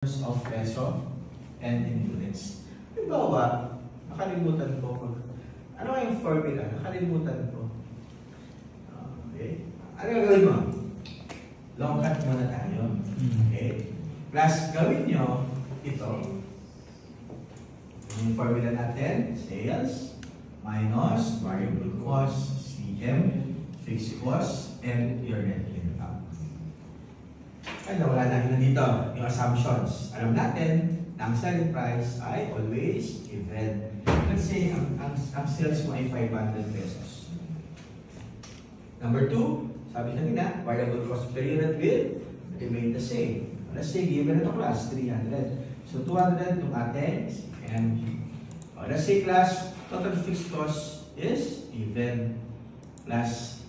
of peso and in units. Halimbawa, nakalimutan ko. Ano yung formula? Nakalimutan ko. Okay. Ano yung gawin mo? Long cut muna tayo. Okay. Plus, gawin nyo ito. Yung formula natin, sales minus variable cost, CM, fixed cost, and your net income. Ano, wala natin dito yung assumptions. Alam natin na ang selling price ay always given. Let's say, ang sales mo ay 500 pesos. Number 2, sabi kanina, variable cost per unit will remain the same. Let's say, given ito class, 300. So, 200 yung ating CM. Let's say, class, total fixed cost is given. Plus,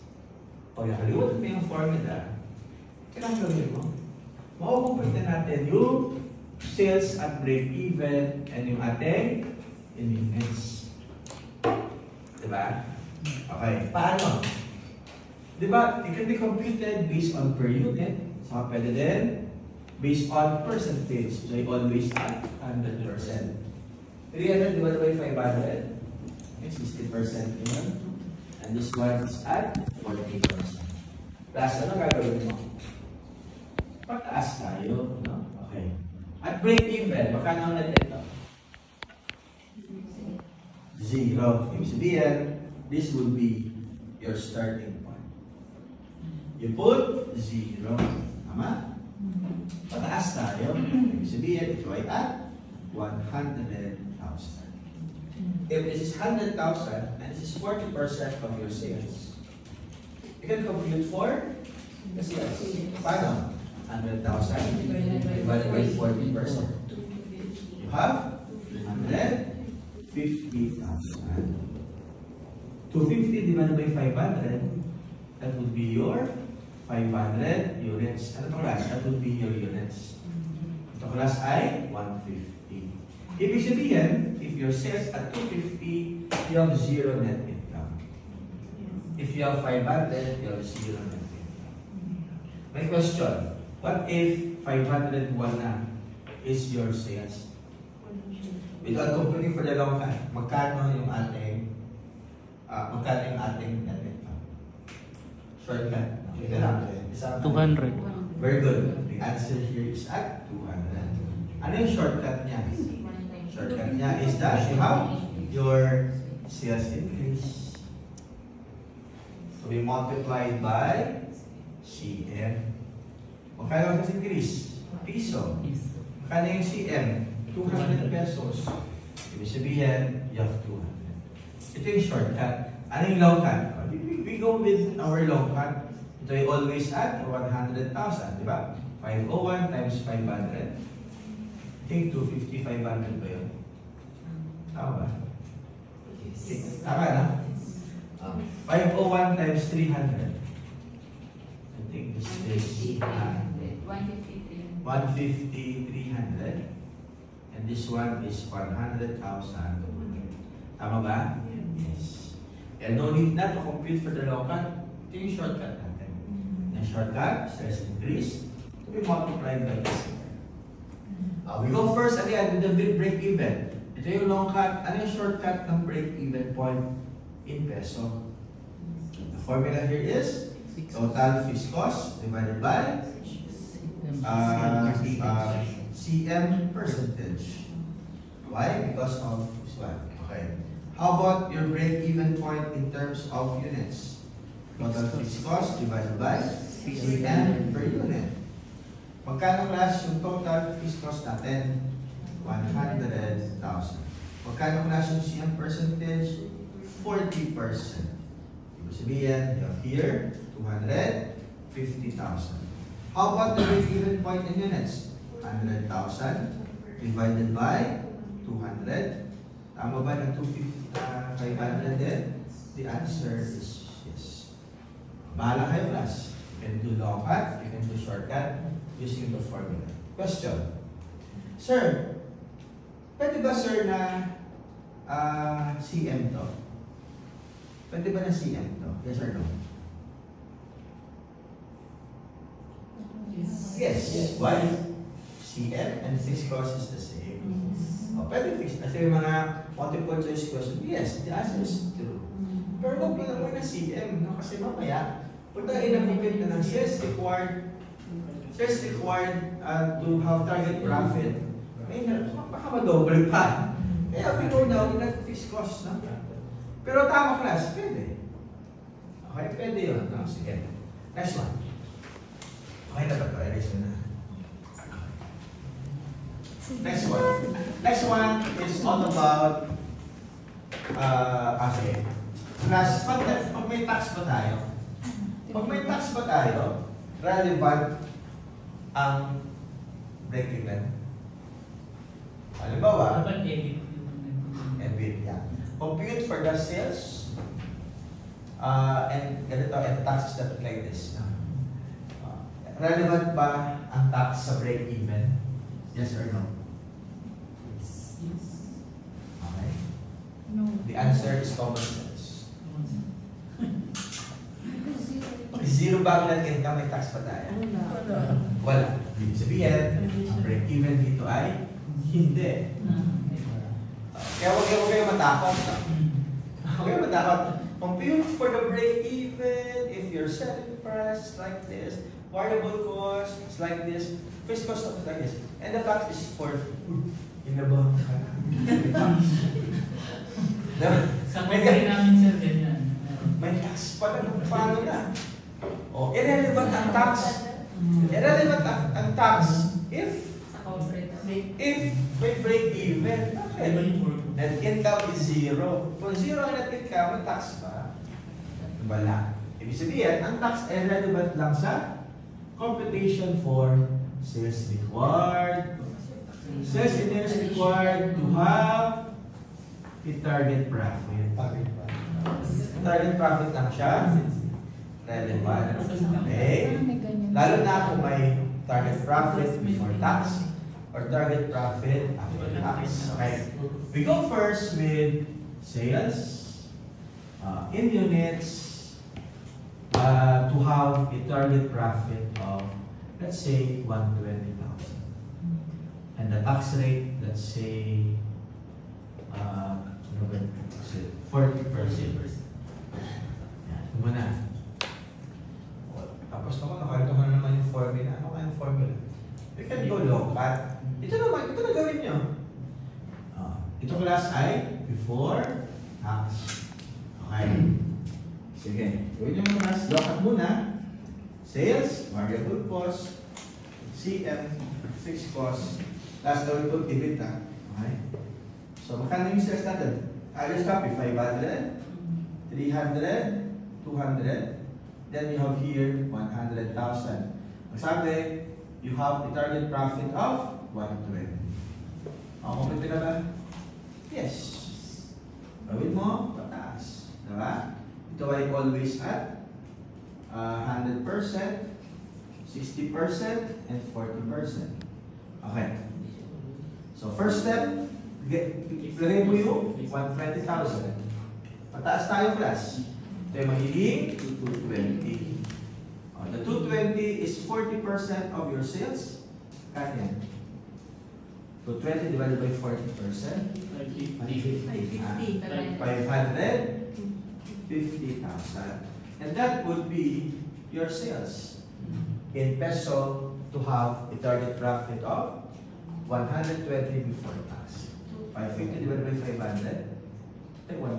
pag nakalimutan mo yung formula, kailangan gawin mo. Makukumpit na natin yung sales at break-even and yung ating in units. Diba? Okay. Paano? Diba? It can be computed based on per unit. So, pwede din based on percentage. So, always at 100%. 300 divided by 500. It's 60% yun. And this one is at 40%. Plus, ano gagawin mo? Pagtaas tayo, no? Okay. At break-even, magkano na ito? 0. Ibig sabihin, this will be your starting point. You put 0. Tama? Pataas tayo. Ibig sabihin, ito ay at 100,000. If this is 100,000, and this is 40% of your sales, you can compute for the sales. Paano? 100,000 divided by 40%. You have 150,000. 250 divided by 500, that would be your 500 units. Ano ito class? That would be your units. Ito class ay 150. Ibig sabihin, if your sales at 250, you have 0 net income. If you have 500, you have 0 net income. My question, what if 501 na is your sales? Without computing for the long run, magkano yung ating net income? Shortcut. Okay, 200. Very good. The answer here is at 200. Ano yung shortcut niya? Shortcut niya is that you have your sales increase. So we multiplied by CM. Magkano ang increase? Piso. Magkano yung CM? 200 pesos. Ibig sabihin, you have 200. Ito yung shortcut. Ano yung long cut? We go with our long cut. Ito ay always at 100,000, di ba? 501 times 500. I think 250, 500 ba yun? Tama ba? Tama na? 501 times 300. I think this is 150, 300. And this one is 100,000. Tama ba? Yes. And no need na to compute for the long cut. Ito yung shortcut natin. The shortcut, stress increase, to be multiplied by this. We go first again with the break-even. Ito yung long cut. Ano yung shortcut ng break-even point in peso? The formula here is total fixed cost divided by CM percentage. Why? Because of this one. Okay. How about your break-even point in terms of units? Total fixed cost divided by CM per unit. Magkano class yung total fixed cost natin? 100,000. Magkano class yung CM percentage? 40%. Ibig sabihin, you have here 250,000. How about the break-even point in units? 100,000 divided by 200. Tama ba ng 500 din? The answer is yes. Bahala kayo class. You can do long cut, you can do shortcut using the formula. Question. Sir, pwede ba sir na CM to? Pwede ba na CM to? Yes or no? Yes. Why? CM, and fixed cost is the same. O, pwede fixed. Kasi yung mga multiple choice question, yes, the answer is true. Pero huwag mo naman na CM, no? Kasi mamaya, pag na-inapipit na ng sales required to have target profit, may baka ma-double pa. Kaya we go now, fixed cost, no? Pero tama class, pwede. Okay, pwede yun. No? Sige. Next one. Okay na ba ito? Erase na. Next one. Next one is all about okay. Class, pag may tax ba tayo? Pag may tax ba tayo, relevant ang break-even? Halimbawa, EBIT, yeah. Compute for the sales and ganito, and taxes that look like this. Relevant ba ang tax sa break-even? Yes or no? Yes. Okay. No. The answer is common sense. Pag zero ba ang net income, may tax pa tayo? Wala. Ibig sabihin, ang break-even dito ay hindi. Kaya huwag kayo matakot. Huwag kayo matakot. Compute for the break-even if your selling price is like this, variable cost is like this, fixed cost is like this, and the tax is for inabang Sa company namin sir, ganyan. may tax pala kung paano na. O, irrelevant ang tax. Irrelevant ang tax if may break-even. Okay. Net income is zero. Kung zero ang net income, may tax pa. Wala. Ibig sabihin, ang tax ay relevant lang sa computation for sales required. Sales is required to have a target profit. Target profit lang siya. Relevant. Okay? Lalo na kung may target profit before tax or target profit after tax. Okay. We go first with sales in units to have a target profit of, let's say, 120,000. And the tax rate, let's say, 40%. Yan, muna. Tapos naman, nakalito ko na naman yung formula. Ano kaya yung formula? We can go low, but ito na gawin nyo. Ito class ay before tax. Okay. Sige. Gawin nyo muna. Lock at muna. Sales, variable cost, CM, fixed cost. Last gawin ito, EBITDA. Okay. So, magkano yung sales natin? Let's copy 500, 300, 200. Then you have here 100,000. Ang sabi, you have a target profit of 120. Complete na ba? Yes. Gawin mo, pataas. Diba? Ito ay always at 100%, 60%, and 40%. Okay. So first step, lagay mo yung 120,000. Pataas tayo class. Ito yung magiging 220. The 220 is 40% of your sales. Kanya. 220 divided by 40%. 550,000. And that would be your sales. In peso, to have a target profit of 120 before tax. 550 divided by 500. Take 1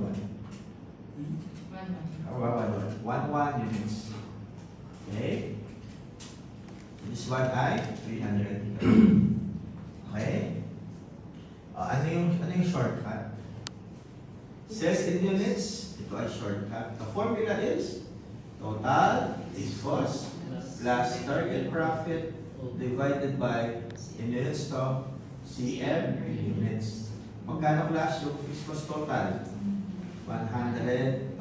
units. Okay. This one ay 300. Okay. Ano yung shortcut? Sales in units, ito ay shortcut. The formula is total fixed cost plus target profit divided by in units to CM in units. Magkano class yung fixed cost total? 100,000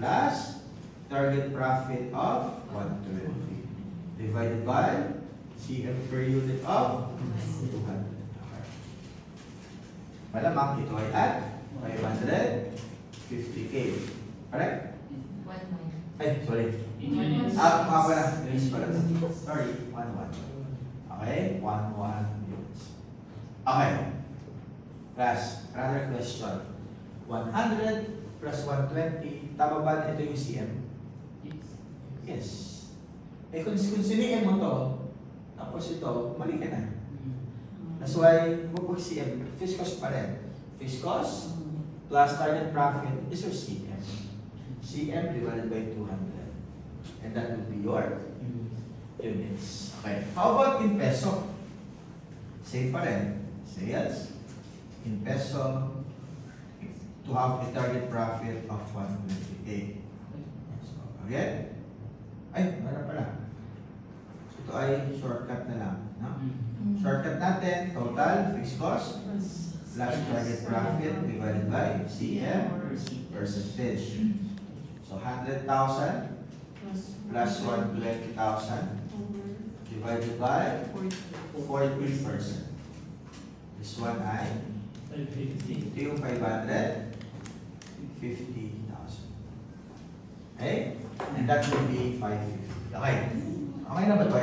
plus target profit of 120 divided by CM per unit of 200. Okay. Malamang ito ay at 550K. Correct? Ay, sorry. Pala. Sorry, 11. Okay, 11. Okay. Class, another question. 100 plus 120, tama ba ito yung CM? Yes. Yes. Eh kung sinigyan mo to, tapos ito, mali ka na. That's why, huwag CM, fixed cost pa rin. Fixed cost plus target profit is your CM. CM divided by 200. And that will be your units. Okay. How about in peso? Same pa rin. Sales. In peso, to have a target profit of 120K. So, again, ay, meron pala. Ito ay shortcut na lang. No? Shortcut natin, total fixed cost plus target profit divided by CM percentage. So 100,000 plus 120,000 divided by 40%. This one ay ito yung 550,000. Okay? And that will be 550. Okay? Okay na ba ito?